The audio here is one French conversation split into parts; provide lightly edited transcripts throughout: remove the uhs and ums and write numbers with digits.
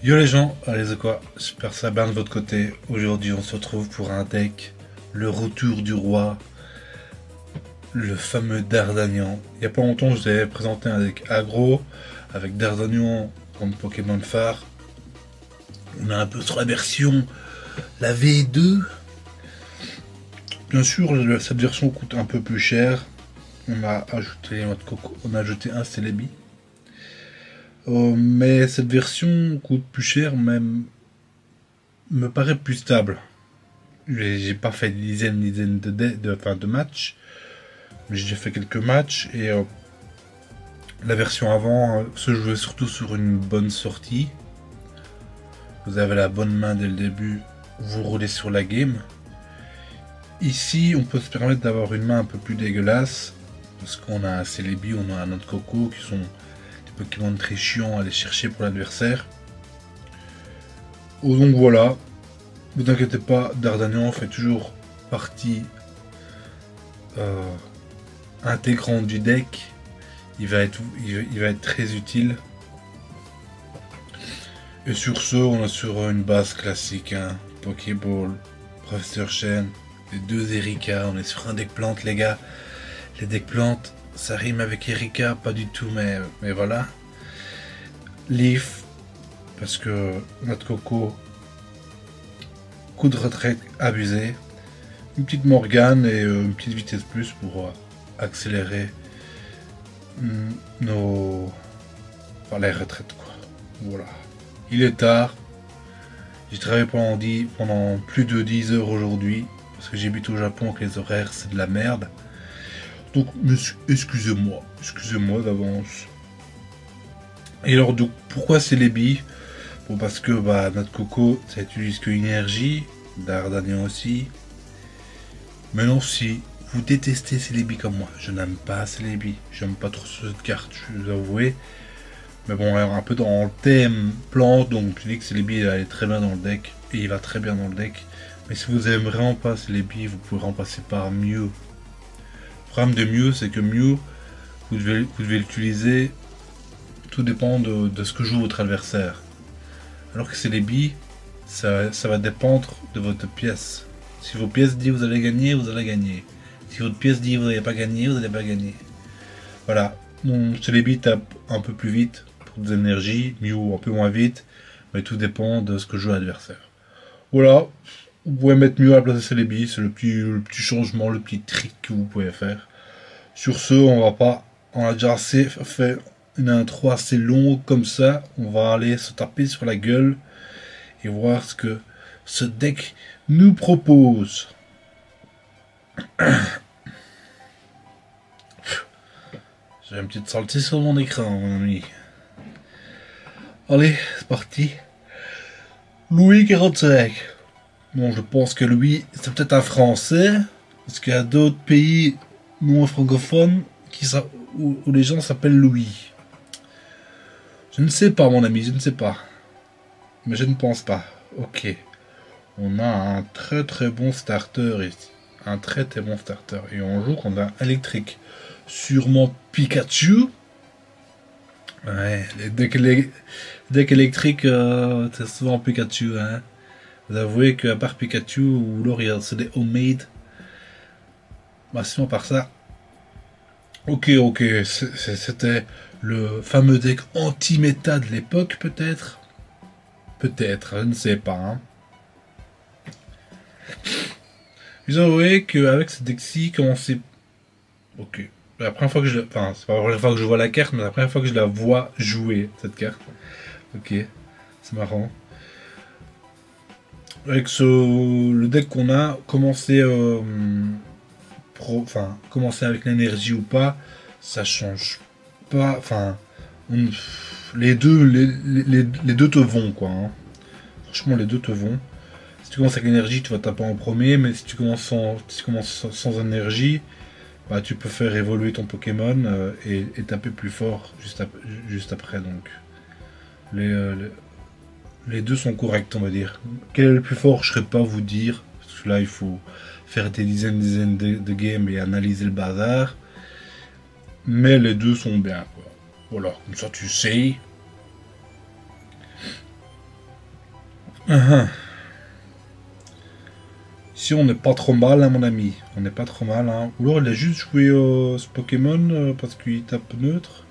Yo les gens, allez c'est quoi, j'espère que ça va bien de votre côté. Aujourd'hui on se retrouve pour un deck, le retour du roi, le fameux Dardanian. Il y a pas longtemps je vous avais présenté un deck aggro avec Dardanian comme Pokémon phare. On est un peu sur la version, la V2. Bien sûr cette version coûte un peu plus cher. On a ajouté notre coco, on a ajouté un Celebi. Mais cette version coûte plus cher, même me paraît plus stable. J'ai pas fait des dizaines de matchs, mais j'ai fait quelques matchs et la version avant se jouait surtout sur une bonne sortie. Vous avez la bonne main dès le début, vous roulez sur la game. Ici, on peut se permettre d'avoir une main un peu plus dégueulasse parce qu'on a un Celebi, on a un autre Coco qui sont des Pokémon très chiants à aller chercher pour l'adversaire. Oh, donc voilà. Ne vous inquiétez pas, Dardanian fait toujours partie intégrante du deck. Il va être très utile. Et sur ce, on est sur une base classique, hein. Pokéball, Professeur Chen, les deux Erika. On est sur un deck plante, les gars. Les decks plantes, ça rime avec Erika, pas du tout, mais voilà. Leaf, parce que notre Coco, coup de retraite abusé. Une petite Morgane et une petite vitesse plus pour accélérer nos... Enfin, les retraites, quoi. Voilà. Il est tard. J'ai travaillé pendant plus de 10 heures aujourd'hui. Parce que j'habite au Japon que les horaires c'est de la merde. Donc, excusez-moi. Excusez-moi d'avance. Et alors, donc, pourquoi c'est les billes? Bon, parce que notre Coco, ça utilise que énergie. Dardanian aussi. Mais non, si vous détestez Celebi comme moi, je n'aime pas Celebi. J'aime pas trop cette carte, je vous avouer. Mais bon, alors un peu dans le thème plante, donc je dis que Celebi il est très bien dans le deck. Et il va très bien dans le deck. Mais si vous aimez vraiment pas Celebi, vous pouvez remplacer par Mew. Le problème de Mew, c'est que Mew, vous devez l'utiliser. Tout dépend de ce que joue votre adversaire. Alors que Celebi, ça va dépendre de votre pièce. Si vos pièces disent vous allez gagner, vous allez gagner. Si votre pièce dit vous n'allez pas gagner, vous n'allez pas gagner. Voilà. Mon Celebi tape un peu plus vite pour des énergies, Mew un peu moins vite, mais tout dépend de ce que joue l'adversaire. Voilà. Vous pouvez mettre Mew à la place de Celebi, c'est le petit changement, le petit trick que vous pouvez faire. Sur ce, on a déjà assez fait une intro assez longue comme ça. On va aller se taper sur la gueule et voir ce que ce deck nous propose. J'ai une petite saleté sur mon écran, mon ami. Allez, c'est parti. Louis 45. Bon, je pense que Louis, c'est peut-être un français. Parce qu'il y a d'autres pays non francophones où les gens s'appellent Louis. Je ne sais pas, mon ami, je ne sais pas. Mais je ne pense pas. Ok. On a un très très bon starter ici. Un très très bon starter. Et on joue contre un électrique. Sûrement Pikachu. Ouais, les decks électriques, c'est souvent Pikachu. Hein. Vous avouez qu'à part Pikachu ou L'Oréal, c'est des homemade. Bah, sinon, par ça. Ok, c'était le fameux deck anti-méta de l'époque, peut-être. Peut-être, je ne sais pas. Hein. Vous avouez qu'avec ce deck-ci, comment c'est. Ok. La première fois que je. Enfin, c'est pas la première fois que je vois la carte, mais la première fois que je la vois jouer, cette carte. Ok. C'est marrant. Avec le deck qu'on a, commencer commencer avec l'énergie ou pas, ça change pas. Enfin, les deux te vont, quoi. Hein. Franchement, les deux te vont. Si tu commences avec l'énergie, tu vas taper en premier, mais si tu commences sans énergie, bah, tu peux faire évoluer ton Pokémon et taper plus fort juste après. Donc, les deux sont corrects, on va dire. Quel est le plus fort, je ne saurais pas vous dire. Parce que là, il faut faire des dizaines de games et analyser le bazar. Mais les deux sont bien, quoi. Voilà, comme ça tu sais. Ici on n'est pas trop mal, hein, mon ami. On n'est pas trop mal. Hein. Ou alors il a juste joué ce Pokémon parce qu'il tape neutre.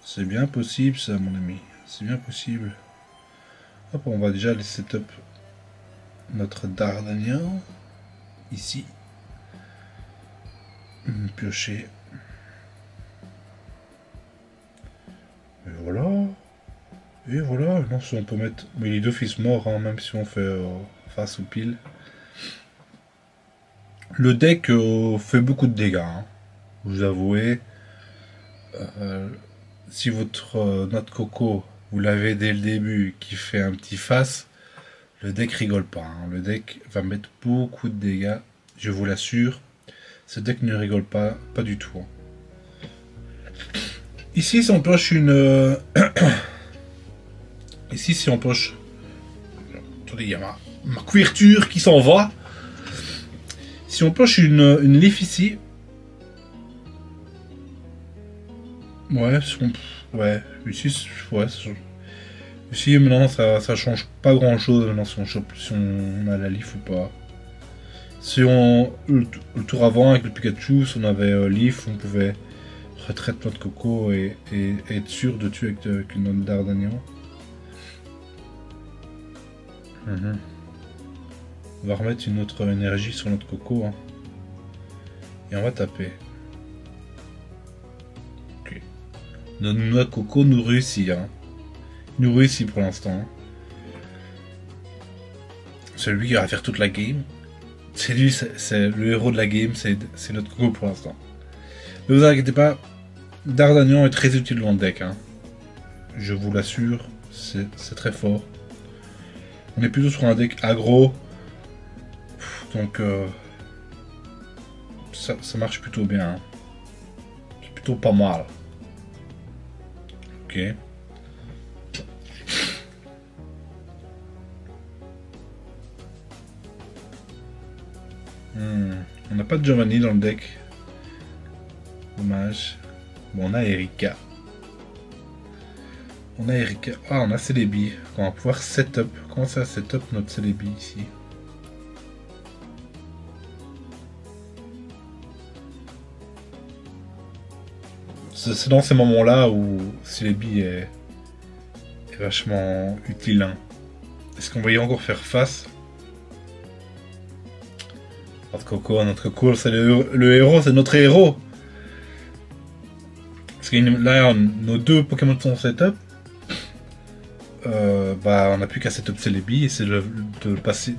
C'est bien possible ça, mon ami. C'est bien possible. Hop, on va déjà aller setup notre Dardanian. Ici. Piocher. Et voilà. Et voilà. Non, si on peut mettre... Mais il est d'office mort, hein, même si on fait face aux piles. Le deck fait beaucoup de dégâts. Hein. Vous avouez. Si votre note coco, vous l'avez dès le début, qui fait un petit face, le deck rigole pas. Hein. Le deck va mettre beaucoup de dégâts. Je vous l'assure. Ce deck ne rigole pas, pas du tout. Hein. Ici, si on pioche une... Ici, si on pioche... Attendez, il y a ma couverture qui s'en va. Si on pioche une leaf ici... Ouais, ouais, ici, ouais, ici maintenant ça change pas grand chose maintenant si on a la leaf ou pas. Si on le tour avant avec le Pikachu, si on avait leaf, on pouvait retraite notre coco et être sûr de tuer avec une autre Dardanian. On va remettre une autre énergie sur notre coco hein. Et on va taper. Ok. Notre coco nous réussit. Hein. Il nous réussit pour l'instant. Hein. C'est lui qui va faire toute la game. C'est lui, c'est le héros de la game, c'est notre coco pour l'instant. Ne vous inquiétez pas, Dardanian est très utile dans le deck. Hein. Je vous l'assure, c'est très fort. On est plutôt sur un deck aggro. Donc ça marche plutôt bien. Hein. C'est plutôt pas mal. Ok. On n'a pas de Giovanni dans le deck. Dommage. Bon, on a Erika. On a Erika. Ah, on a Celebi. On va pouvoir setup. Comment ça setup notre Celebi ici? C'est dans ces moments-là où Celebi est vachement utile. Hein. Est-ce qu'on va y encore faire face? Notre coco, c'est le héros, c'est notre héros. Parce que là, nos deux Pokémon sont setup. Bah, on n'a plus qu'à setup Celebi et c'est de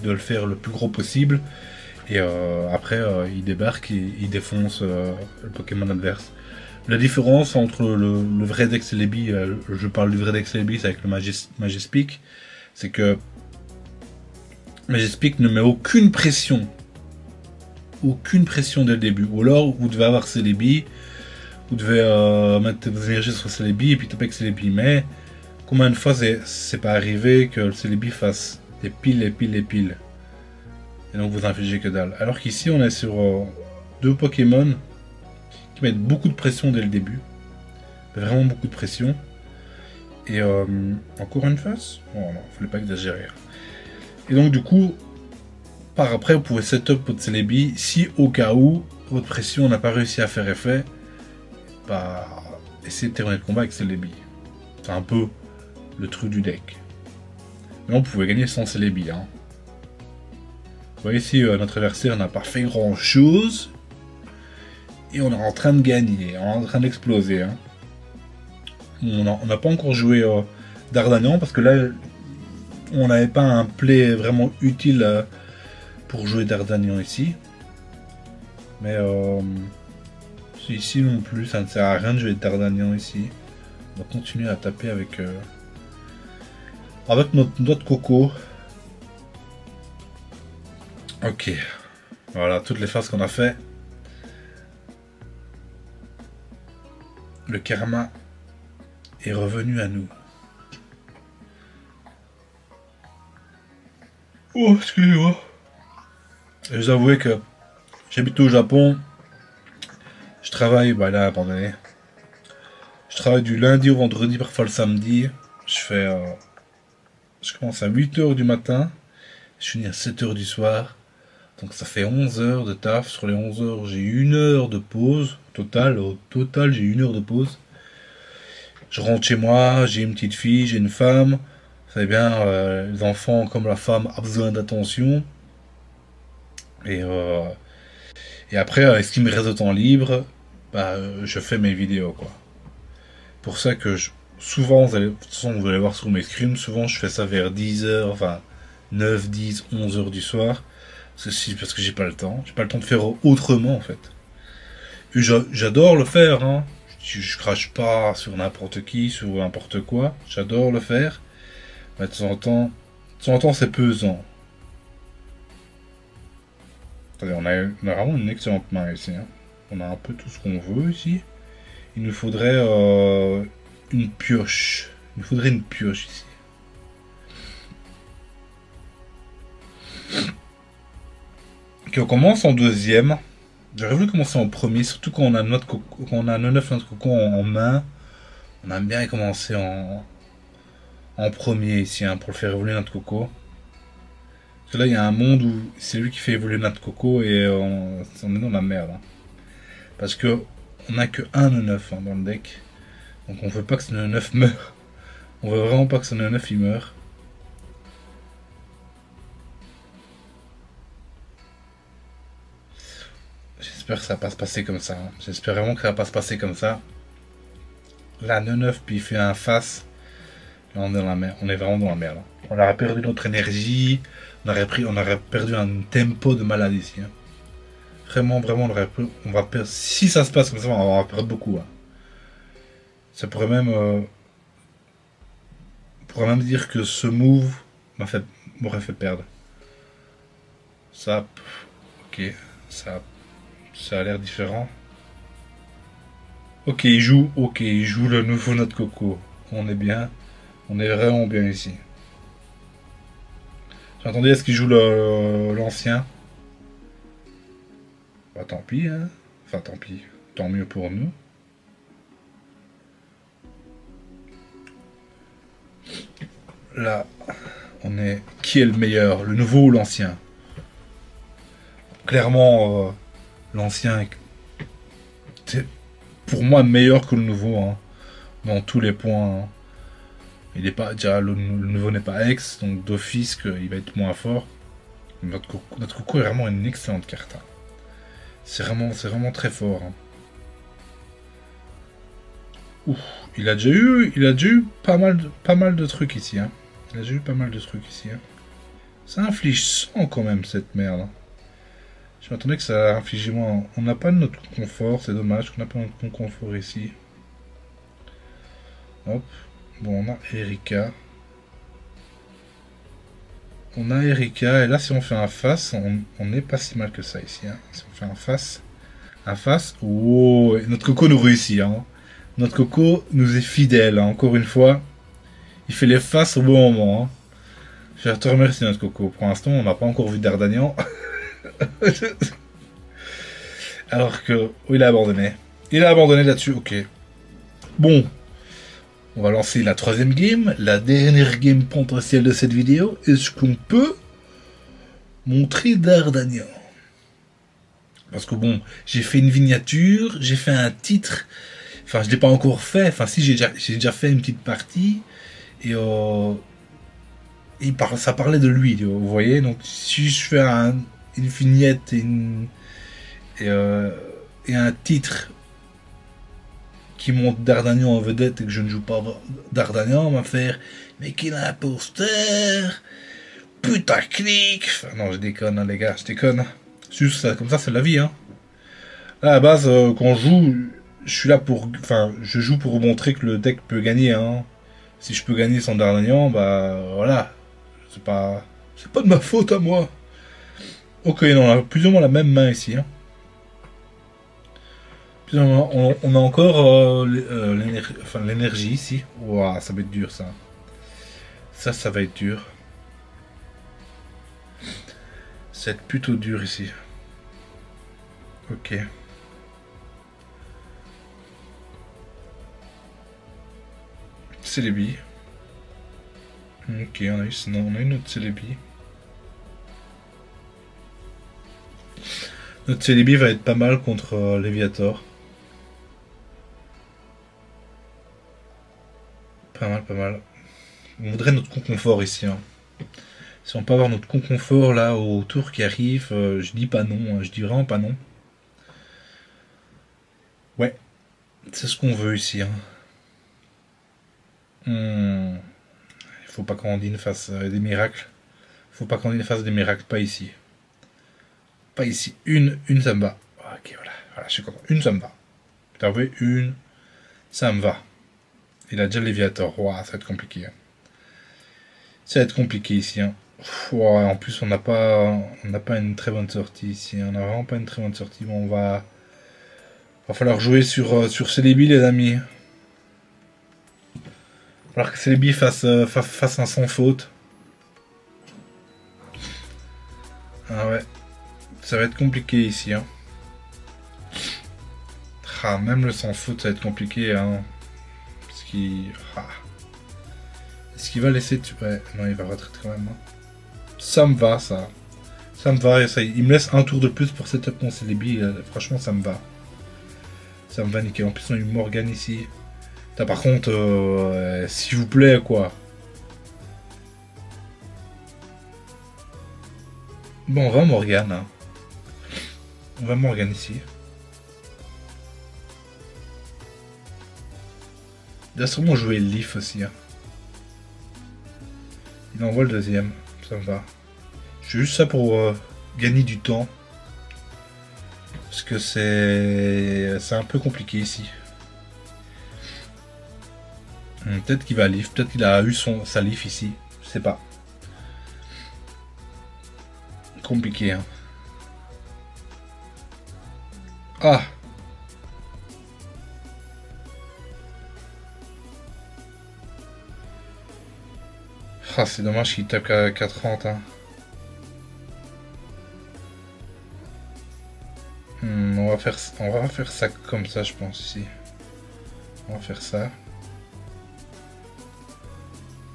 le faire le plus gros possible. Et après, il débarque et il défonce le Pokémon adverse. La différence entre le vrai deck Celebi, je parle du vrai deck Celebi, c'est avec le Majespeak, c'est que Majespeak ne met aucune pression dès le début. Ou alors, vous devez avoir Celebi, vous devez mettre vos énergies sur Celebi et puis taper avec Celebi. Mais combien de fois c'est pas arrivé que le Celebi fasse des piles et piles et piles et donc vous infligez que dalle. Alors qu'ici, on est sur deux Pokémon qui mettent beaucoup de pression dès le début. Vraiment beaucoup de pression. Et encore une face. Oh non, fallait pas exagérer. Et donc du coup, par après, vous pouvez setup votre Celebi. Si au cas où votre pression n'a pas réussi à faire effet, bah essayez de terminer le combat avec Celebi. C'est un peu le truc du deck. Mais on pouvait gagner sans Celebi. Hein. Vous voyez ici, notre adversaire n'a pas fait grand chose. Et on est en train de gagner, on est en train d'exploser. Hein. On n'a pas encore joué Dardanian parce que là, on n'avait pas un play vraiment utile pour jouer Dardanian ici. Mais ici non plus, ça ne sert à rien de jouer Dardanian ici. On va continuer à taper avec notre coco. Ok, voilà toutes les phases qu'on a fait. Le karma est revenu à nous. Oh, excusez-moi. Je vous avoue que j'habite au Japon. Je travaille, bah là, abandonné. Je travaille du lundi au vendredi, parfois le samedi. Je Je commence à 8h du matin, je finis à 7h du soir. Donc ça fait 11 heures de taf. Sur les 11 heures, j'ai 1 heure de pause. Au total, j'ai 1 heure de pause. Je rentre chez moi, j'ai une petite fille, j'ai une femme. Vous savez bien, les enfants comme la femme a besoin d'attention. Et, euh, et après, ce qui me reste de temps libre, bah, je fais mes vidéos, quoi. Pour ça que souvent, de toute façon, vous allez voir sur mes screens, souvent je fais ça vers 10 heures, enfin 9, 10, 11 heures du soir. Ceci parce que j'ai pas le temps. J'ai pas le temps de faire autrement, en fait. Et j'adore le faire, hein. Je crache pas sur n'importe qui, sur n'importe quoi. J'adore le faire. Mais de temps en temps, c'est pesant. Attendez, on a vraiment une excellente main ici, hein. On a un peu tout ce qu'on veut ici. Il nous faudrait une pioche. Il nous faudrait une pioche ici. Ok, on commence en deuxième. J'aurais voulu commencer en premier, surtout quand on a notre coco, quand on a notre coco en main. On aime bien commencer en premier ici, hein, pour le faire évoluer notre coco. Parce que là, il y a un monde où c'est lui qui fait évoluer notre coco et on est dans la merde, hein. Parce que on n'a que un 9 hein, dans le deck. Donc on veut pas que ce 9 meure. On veut vraiment pas que ce 9 il meure. J'espère que ça va pas se passer comme ça, hein. J'espère vraiment que ça va pas se passer comme ça. Là, 9 puis il fait un face. Là, on est dans la merde. On est vraiment dans la merde, hein. On aurait perdu notre énergie. On aurait perdu un tempo de malade ici, hein. Vraiment, vraiment, on va perdre. Si ça se passe comme ça, on va perdre beaucoup, hein. Ça pourrait même dire que ce move m'aurait fait perdre. Ça, ok, ça a l'air différent. Ok, il joue le nouveau notre coco. On est bien, on est vraiment bien ici. J'entendais, est-ce qu'il joue l'ancien? Bah tant pis, hein. Enfin tant pis, tant mieux pour nous. Là, on est... Qui est le meilleur, le nouveau ou l'ancien? Clairement, l'ancien est pour moi meilleur que le nouveau, hein, dans tous les points, hein. Il est pas déjà le nouveau n'est pas ex, donc d'office qu'il va être moins fort. Notre coco est vraiment une excellente carte, hein. C'est vraiment très fort, hein. Ouf, il a déjà eu pas mal de trucs ici, hein. Il a déjà eu pas mal de trucs ici, hein. Ça inflige 100 quand même cette merde, hein. Je m'attendais que ça inflige moins. On n'a pas notre confort, c'est dommage qu'on n'a pas notre confort ici. Hop. Bon, on a Erika. On a Erika, et là si on fait un face, on n'est pas si mal que ça ici, hein. Si on fait un face, oh, notre coco nous réussit, hein. Notre coco nous est fidèle, hein. Encore une fois. Il fait les faces au bon moment, hein. Je te remercie notre coco. Pour l'instant, on n'a pas encore vu D'Artagnan. Alors que... Oh, il a abandonné. Il a abandonné là-dessus, ok. Bon. On va lancer la troisième game. La dernière game potentielle de cette vidéo. Est-ce qu'on peut montrer D'Artagnan? Parce que bon, j'ai fait une miniature, j'ai fait un titre. Enfin, je ne l'ai pas encore fait. Enfin, si, j'ai déjà fait une petite partie. Et ça parlait de lui, vous voyez. Donc, si je fais une vignette et un titre qui montre D'Artagnan en vedette et que je ne joue pas D'Artagnan, on va faire mais qu'il a un imposteur, putaclic. Enfin, non, je déconne, hein, les gars, je déconne. Juste ça, comme ça, c'est la vie, hein. Là, à la base, quand je joue, je suis là pour. Enfin, je joue pour montrer que le deck peut gagner, hein. Si je peux gagner sans D'Artagnan, bah voilà. C'est pas de ma faute à moi. Ok, non, on a plus ou moins la même main ici, hein. On a encore l'énergie ici. Ouah, ça va être dur, ça. Ça va être dur. Ça va être plutôt dur ici. Ok. C'est les billes. Ok, on a eu notre Celebi. Notre Celebi va être pas mal contre Léviator. Pas mal, pas mal. On voudrait notre confort ici. Hein. Si on peut avoir notre confort là au tour qui arrive, je dis pas non, hein, je dis vraiment pas non. Ouais, c'est ce qu'on veut ici. Hein. Il faut pas qu'Andine fasse des miracles. Faut pas qu'Andine fasse des miracles, pas ici. Pas ici. Une ça me va. Ok, voilà, je suis content. Une ça me va. T'as vu, une, ça me va. Il a déjà Léviator. Ouah, ça va être compliqué. Hein. Ça va être compliqué ici. Hein. Ouah, en plus, on n'a pas une très bonne sortie ici. On n'a vraiment pas une très bonne sortie. Bon, va falloir jouer sur Celebi, les amis. Va falloir que Celebi fasse un sans faute. Ah ouais. Ça va être compliqué ici. Hein. Ah, même le sans faute, ça va être compliqué. Hein. Parce qu'il... Ah. Est-ce qu'il va laisser... Ouais, non, il va retraiter quand même. Hein. Ça me va, ça. Ça me va. Ça, il me laisse un tour de plus pour setup mon Celebi. Franchement, ça me va. Ça me va nickel. En plus, on a une Morgane ici. Putain, par contre, s'il vous plaît, quoi. Bon, on va Morgane. Hein. On va Morgane ici. Il a sûrement joué le Leaf aussi. Hein. Il envoie le deuxième. Ça me va. Je fais juste ça pour gagner du temps. Parce que c'est un peu compliqué ici. Peut-être qu'il va Leaf. Peut-être qu'il a eu sa Leaf ici. Je sais pas. Compliqué. Hein. Ah! Ah, c'est dommage qu'il tape qu'à 30. Hein. On va faire ça comme ça, je pense, ici. On va faire ça.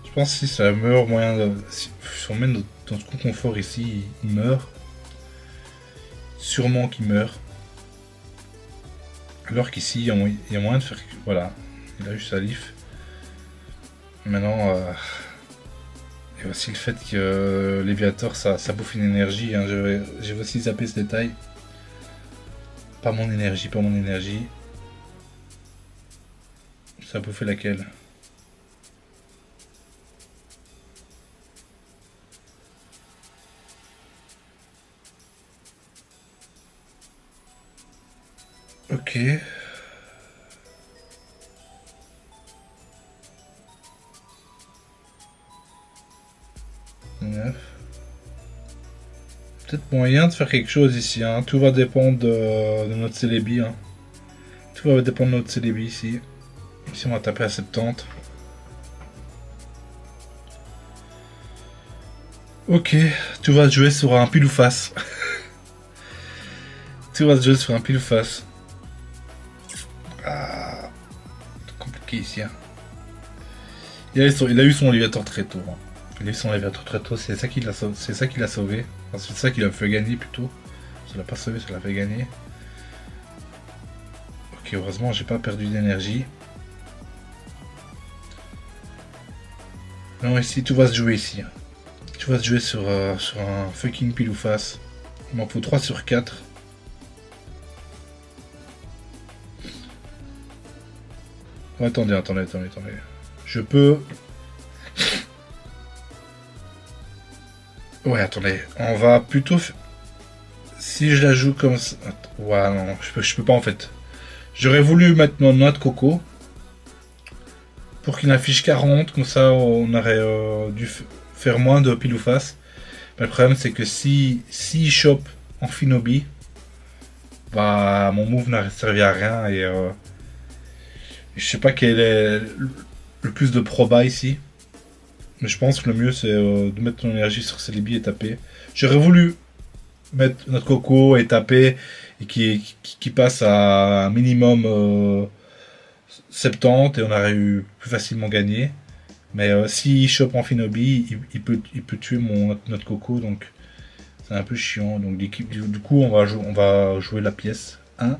Je pense que si c'est le meilleur moyen de... Si on met notre confort ici, il meurt. Sûrement qu'il meurt. Alors qu'ici, il y a moyen de faire... Voilà. Il a eu sa Leaf. Maintenant... Il y a aussi le fait que Léviator, ça bouffe une énergie. Hein. J'ai aussi zappé ce détail. Pas mon énergie, pas mon énergie. Ça a bouffé laquelle? Ok. Peut-être moyen de faire quelque chose ici. Hein. Tout va dépendre de notre Celebi. Hein. Tout va dépendre de notre Celebi ici. Ici, on va taper à 70. Ok, tout va se jouer sur un pile ou face. Tout va se jouer sur un pile ou face. Ah, compliqué ici. Hein. Il a eu son Léviator très tôt. Hein. Il a eu son Léviator très tôt. C'est ça qui l'a sauvé. Enfin, c'est ça qui l'a fait gagner plutôt. Ça l'a pas sauvé, ça l'a fait gagner. Ok, heureusement, j'ai pas perdu d'énergie. Non, ici, tout va se jouer ici. Tout va se jouer sur un fucking pile ou face. Il m'en faut 3 sur 4. Oh, attendez. Je peux... Ouais, attendez. On va plutôt... Si je la joue comme ça... Ouais, non, je peux pas en fait. J'aurais voulu mettre mon noix de coco. Pour qu'il affiche 40. Comme ça, on aurait dû faire moins de pile ou face. Mais le problème, c'est que si il chope en Finobi, bah, mon move n'a servi à rien. Et je sais pas quel est le plus de proba ici. Mais je pense que le mieux c'est de mettre ton énergie sur Celebi et taper. J'aurais voulu mettre notre coco et taper et qui passe à un minimum 70 et on aurait eu plus facilement gagné. Mais s'il chope Amphinobi, il peut tuer notre Coco, donc c'est un peu chiant. Donc du coup, on va jouer la pièce 1,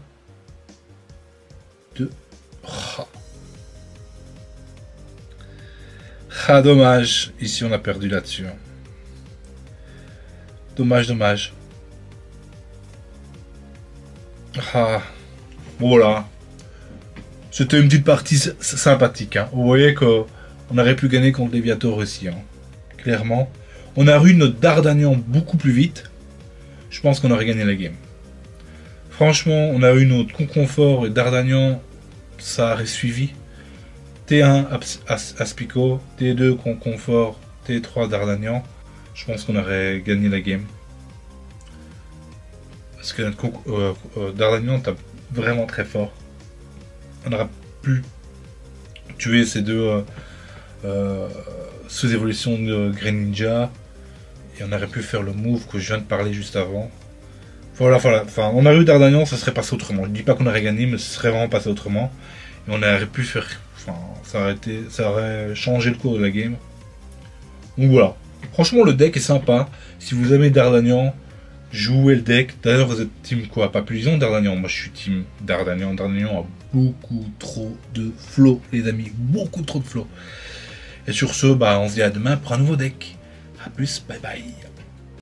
2. Ah, dommage. Ici, on a perdu là-dessus. Dommage, dommage. Ah, voilà. C'était une petite partie sympathique. Hein. Vous voyez qu'on aurait pu gagner contre Léviator aussi. Hein. Clairement. On a eu notre Dardanian beaucoup plus vite. Je pense qu'on aurait gagné la game. Franchement, on a eu notre Conconfort et Dardanian. Ça aurait suivi. T1 Aspico, T2 Conconfort, T3 Dardanian. Je pense qu'on aurait gagné la game. Parce que notre Dardanian tape vraiment très fort. On aurait pu tuer ces deux sous-évolutions de Greninja. Et on aurait pu faire le move que je viens de parler juste avant. Voilà. Enfin, on a eu Dardanian, ça serait passé autrement. Je dis pas qu'on aurait gagné, mais ce serait vraiment passé autrement. Et on aurait pu faire... Enfin, ça aurait changé le cours de la game. Donc voilà. Franchement, le deck est sympa. Si vous aimez Dardanian, jouez le deck. D'ailleurs, vous êtes team quoi? Papulison, Dardanian. Moi, je suis team Dardanian. Dardanian a beaucoup trop de flow, les amis. Beaucoup trop de flow. Et sur ce, bah, on se dit à demain pour un nouveau deck. A plus, bye bye.